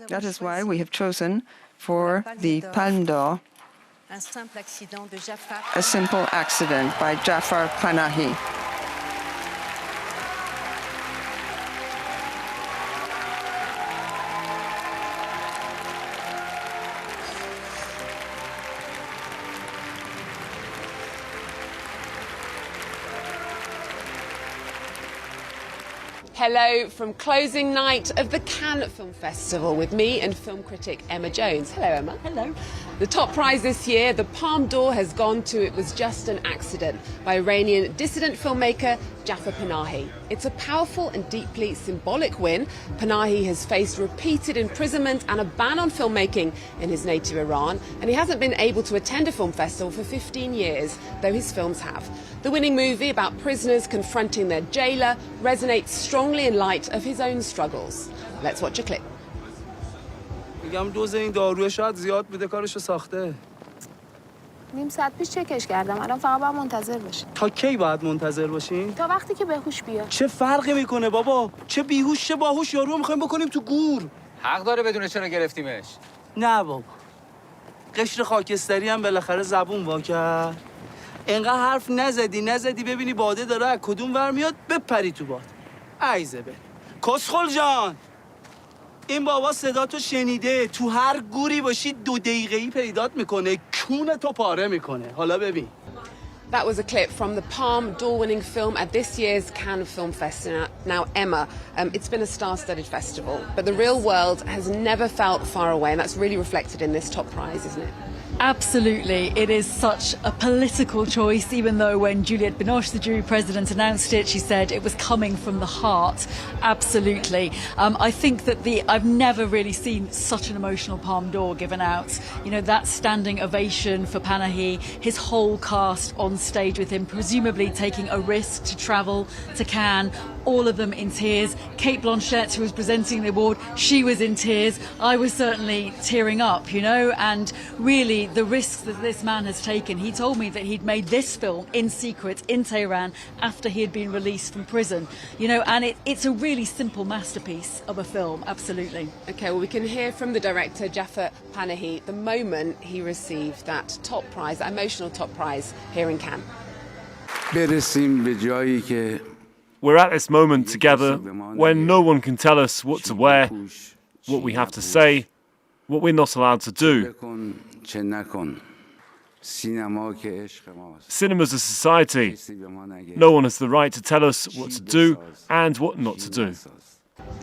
That is why we have chosen for the Palme d'Or A Simple Accident by Jafar Panahi. Hello from closing night of the Cannes Film Festival with me and film critic Emma Jones. Hello, Emma. Hello. The top prize this year, the Palme d'Or, has gone to It Was Just an Accident by Iranian dissident filmmaker Jafar Panahi. It's a powerful and deeply symbolic win. Panahi has faced repeated imprisonment and a ban on filmmaking in his native Iran, and he hasn't been able to attend a film festival for 15 years, though his films have. The winning movie about prisoners confronting their jailer resonates strongly in light of his own struggles. Let's watch a clip. میگم دوز این داروی شاید زیاد بوده کارشو ساخته. نیم ساعت پیش چکش کردم. الان فقط باید منتظر باشیم. تا کی باید منتظر باشیم؟ تا وقتی که بهوش بیاد. چه فرقی میکنه بابا؟ چه بیهوش چه باهوش یارو میخوایم بکنیم تو گور. حق داره بدونه چرا گرفتیمش. نه بابا. قشر خاکستری هم بالاخره زبون وا کرد. انقدر حرف نزدی ببینی باده داره از کدوم ور میاد بپری تو باد. عیزه به. کسخل جان. این بابا صدا تو شنیده، تو هر گوری باشی 2 دقیقه‌ای پیدات میکنه، کون تو پاره میکنه. حالا ببین. That was a clip from the Palme d'Or-winning film at this year's Cannes Film Festival. Now, Emma, it's been a star-studded festival, but the real world has never felt far away, and that's really reflected in this top prize, isn't it? Absolutely. It is such a political choice, even though when Juliette Binoche, the jury president, announced it, she said it was coming from the heart. Absolutely. I think that I've never really seen such an emotional Palme d'Or given out. You know, that standing ovation for Panahi, his whole cast on stage with him, presumably taking a risk to travel to Cannes, all of them in tears. Kate Blanchett, who was presenting the award, she was in tears. I was certainly tearing up, you know, and really the risks that this man has taken. He told me that he'd made this film in secret in Tehran after he had been released from prison, you know, and it's a really simple masterpiece of a film, absolutely. Okay, well, we can hear from the director, Jafar Panahi, the moment he received that top prize, that emotional top prize here in Cannes. We're at this moment together when no one can tell us what to wear, what we have to say, what we're not allowed to do. Cinema's a society. No one has the right to tell us what to do and what not to do.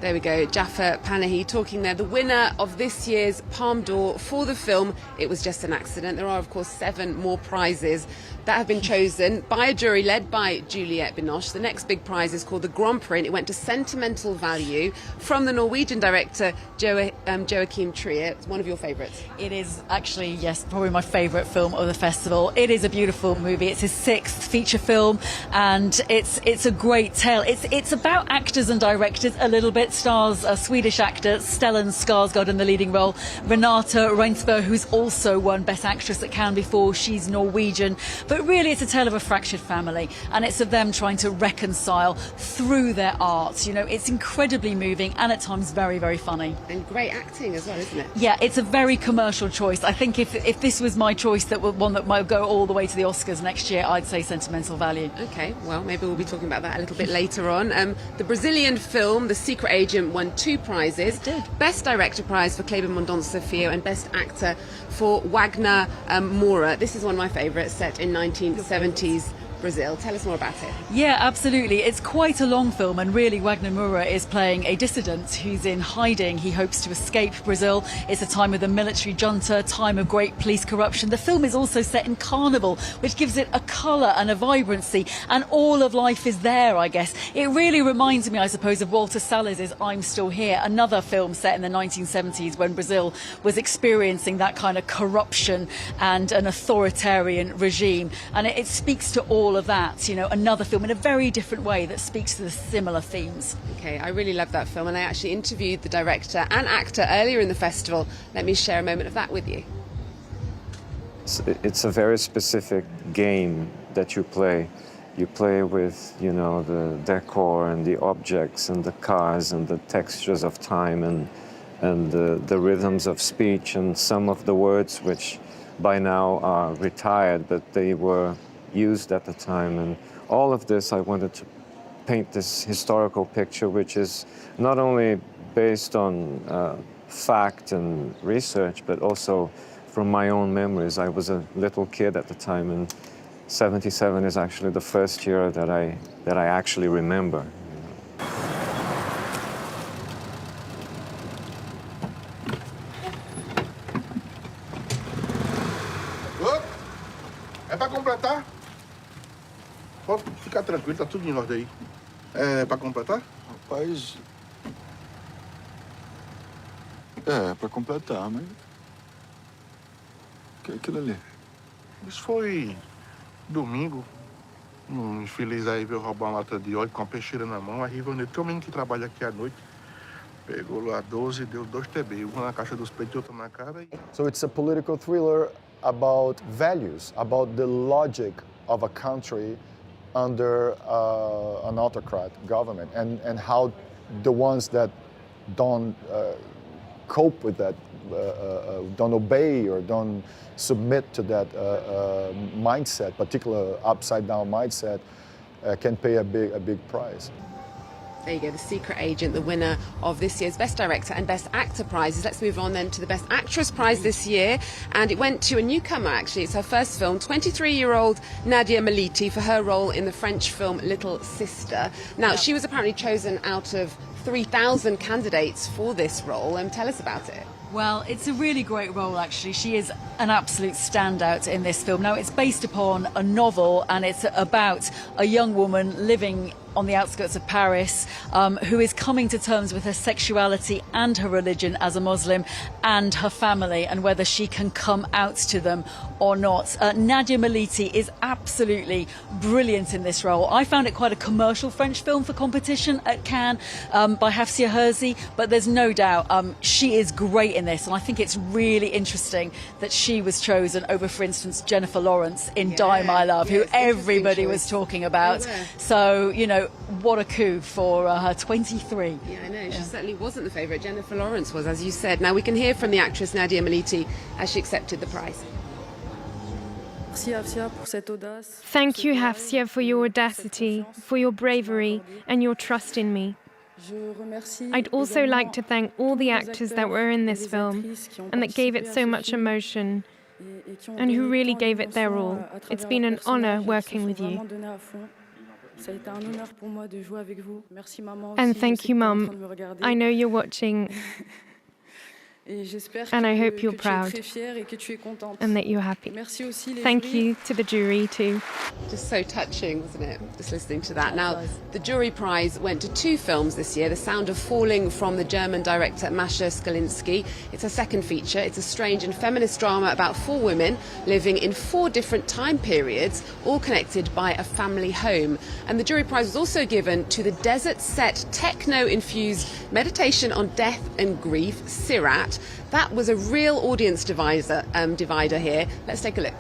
There we go, Jafar Panahi talking there, the winner of this year's Palme d'Or for the film It Was Just an Accident. There are, of course, 7 more prizes that have been chosen by a jury led by Juliette Binoche. The next big prize is called the Grand Prix, and it went to Sentimental Value from the Norwegian director Joachim Trier. It's one of your favourites. It is actually, yes, probably my favourite film of the festival. It is a beautiful movie. It's his 6th feature film, and it's a great tale. It's about actors and directors a little bit. Stars a Swedish actor, Stellan Skarsgård, in the leading role. Renata Reinsberg, who's also won Best Actress at Cannes before. She's Norwegian. But really, it's a tale of a fractured family, and it's of them trying to reconcile through their art. You know, it's incredibly moving and at times very, very funny. And great acting as well, isn't it? Yeah, it's a very commercial choice. I think if this was my choice, that one that might go all the way to the Oscars next year, I'd say Sentimental Value. Okay, well, maybe we'll be talking about that a little bit later on. The Brazilian film, The Secret Agent, won 2 prizes. It did. Best Director prize for Kleber Mendonça Filho and Best Actor for Wagner Moura. This is one of my favourites, set in 1970s Brazil. Tell us more about it. Yeah, absolutely. It's quite a long film, and really Wagner Moura is playing a dissident who's in hiding. He hopes to escape Brazil. It's a time of the military junta, time of great police corruption. The film is also set in Carnival, which gives it a colour and a vibrancy, and all of life is there, I guess. It really reminds me, I suppose, of Walter Salles' I'm Still Here, another film set in the 1970s when Brazil was experiencing that kind of corruption and an authoritarian regime. And it speaks to all of that, you know, another film in a very different way that speaks to the similar themes. Okay, I really love that film, and I actually interviewed the director and actor earlier in the festival. Let me share a moment of that with you. It's a very specific game that you play. You play with, you know, the decor and the objects and the cars and the textures of time, and and the rhythms of speech and some of the words which by now are retired, but they were used at the time. And all of this, I wanted to paint this historical picture, which is not only based on fact and research, but also from my own memories. I was a little kid at the time, and 77 is actually the first year that I actually remember. É para completar? Pode ficar tranquilo, tá tudo em ordem aí. É para completar? Rapaz. É para completar, mas. O que é aquilo ali? Isso foi domingo. Um infeliz aí veio roubar uma lata de óleo com a peixeira na mão. Aí veio que é o menino que trabalha aqui à noite. Pegou lá 12 e deu 2 TB. Um na caixa dos peitos e outro na cara. So it's a political thriller about values, about the logic of a country under an autocrat government, and how the ones that don't cope with that, don't obey or don't submit to that mindset, particular upside-down mindset, can pay a big price. There you go, The Secret Agent, the winner of this year's Best Director and Best Actor prizes. Let's move on then to the Best Actress prize this year. And it went to a newcomer, actually. It's her first film, 23-year-old Nadia Maliti, for her role in the French film Little Sister. Now, she was apparently chosen out of 3,000 candidates for this role. Tell us about it. Well, it's a really great role, actually. She is an absolute standout in this film. Now, it's based upon a novel, and it's about a young woman living on the outskirts of Paris who is coming to terms with her sexuality and her religion as a Muslim and her family, and whether she can come out to them or not. Nadia Maliti is absolutely brilliant in this role. I found it quite a commercial French film for competition at Cannes by Hafsia Herzi, but there's no doubt she is great in this, and I think it's really interesting that she was chosen over, for instance, Jennifer Lawrence in Die My Love, who everybody was talking about. So, you know, what a coup for her, 23. Yeah, I know. She certainly wasn't the favourite. Jennifer Lawrence was, as you said. Now, we can hear from the actress Nadia Maliti as she accepted the prize. Thank you, Hafsia, for your audacity, for your bravery, and your trust in me. I'd also like to thank all the actors that were in this film and that gave it so much emotion and who really gave it their all. It's been an honour working with you. And thank you, Mum. I know you're watching, and I hope you're proud and that you're happy. Thank you to the jury too. Just so touching, wasn't it? Just listening to that. Now, the jury prize went to 2 films this year. The Sound of Falling from the German director Masha Skalinsky. It's her second feature. It's a strange and feminist drama about 4 women living in 4 different time periods, all connected by a family home. And the jury prize was also given to the desert-set, techno-infused meditation on death and grief, Sirat. That was a real audience divider here. Let's take a look.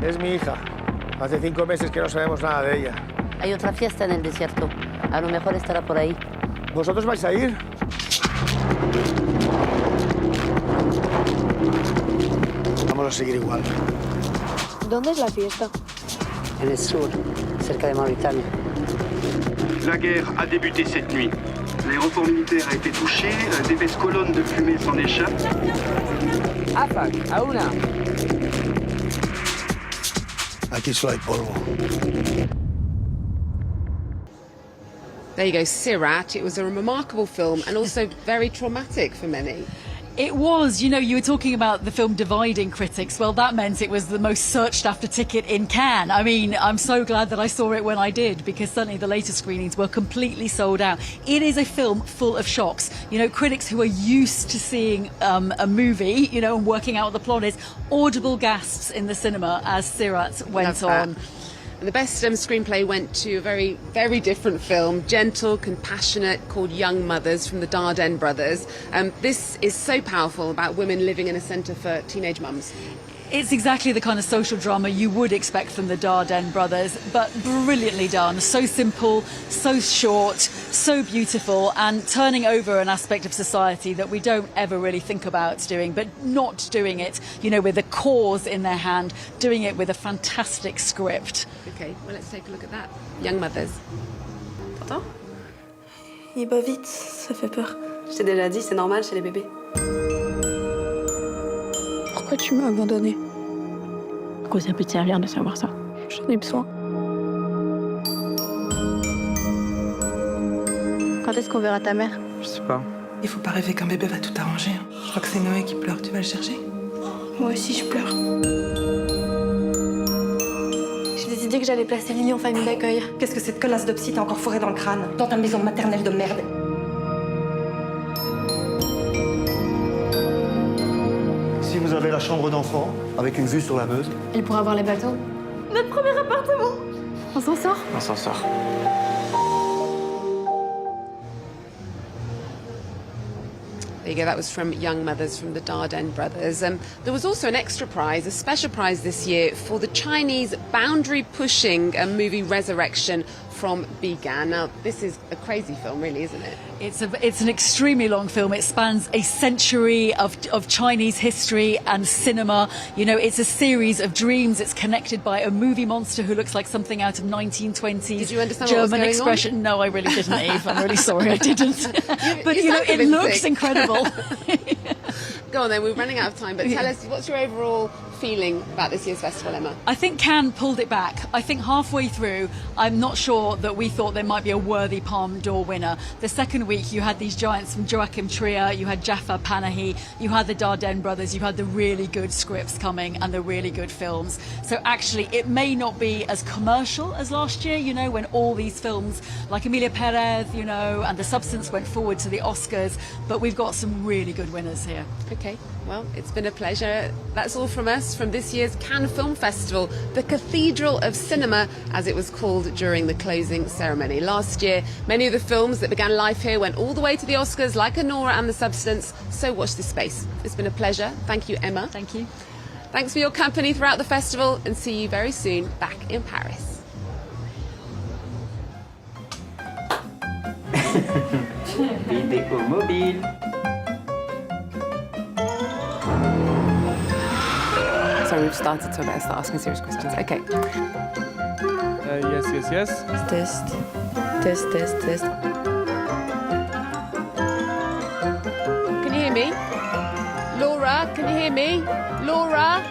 Es mi hija. Hace 5 meses que no sabemos nada de ella. Hay otra fiesta en el desierto. A lo mejor estará por ahí. ¿Vosotros vais a ir? Vamos a seguir igual. ¿Dónde es la fiesta? En el sur, cerca de Mauritania. La guerre a débuté cette nuit. L'aéroport militaire a été touché, d'épaisses colonnes de fumée s'en échappent. Afak, a una. Aquí solo hay polvo. There you go, Sirat. It was a remarkable film and also very traumatic for many. It was. You know, you were talking about the film dividing critics. Well, that meant it was the most searched after ticket in Cannes. I mean, I'm so glad that I saw it when I did, because suddenly the later screenings were completely sold out. It is a film full of shocks. You know, critics who are used to seeing a movie, you know, and working out what the plot is, audible gasps in the cinema as Sirat went on. And the best screenplay went to a very, very different film, gentle, compassionate, called Young Mothers from the Dardenne brothers. This is so powerful about women living in a centre for teenage mums. It's exactly the kind of social drama you would expect from the Dardenne brothers, but brilliantly done. So simple, so short, so beautiful, and turning over an aspect of society that we don't ever really think about doing, but not doing it, you know, with a cause in their hand, doing it with a fantastic script. Okay, well, let's take a look at that. Young Mothers. T'entends? Il bat vite, ça fait peur. Je t'ai déjà dit, c'est normal chez les bébés. Pourquoi tu m'as abandonnée? À quoi ça peut te servir de savoir ça? J'en ai besoin. Quand est-ce qu'on verra ta mère? Je sais pas. Il faut pas rêver qu'un bébé va tout arranger. Je crois que c'est Noé qui pleure. Tu vas le chercher? Moi aussi, je pleure. J'ai décidé que j'allais placer Lily en famille d'accueil. Qu'est-ce que cette connasse de psy t'a encore fourré dans le crâne? Dans ta maison maternelle de merde. Si vous avez la chambre d'enfant, avec une vue sur la Meuse. Et pour avoir les bateaux? Notre premier appartement. On s'en sort? On s'en sort. There you go, that was from Young Mothers from the Dardenne brothers. There was also an extra prize, a special prize this year for the Chinese boundary-pushing movie Resurrection from Bigan. Now, this is a crazy film, really, isn't it? It's an extremely long film. It spans a century of Chinese history and cinema. You know, it's a series of dreams. It's connected by a movie monster who looks like something out of 1920s Did you understand German what was going expression. on? No, I really didn't, Eve. I'm really sorry I didn't. But you know, it looks incredible. Go on then, we're running out of time, but tell us, what's your overall feeling about this year's festival, Emma? I think Cannes pulled it back. I think halfway through, I'm not sure that we thought there might be a worthy Palme d'Or winner. The second week, you had these giants from Joachim Trier, you had Jafar Panahi, you had the Dardenne brothers, you had the really good scripts coming and the really good films. So actually, it may not be as commercial as last year, you know, when all these films like Emilia Perez, you know, and The Substance went forward to the Oscars, but we've got some really good winners here. Okay, well, it's been a pleasure. That's all from us from this year's Cannes Film Festival, the Cathedral of Cinema, as it was called during the closing ceremony. Last year, many of the films that began life here went all the way to the Oscars, like Anora and The Substance, so watch this space. It's been a pleasure. Thank you, Emma. Thank you. Thanks for your company throughout the festival, and see you very soon back in Paris. Vidéo mobile. Sorry, we've started, so I better start asking serious questions. Okay. Yes. Test. Can you hear me? Laura, can you hear me? Laura?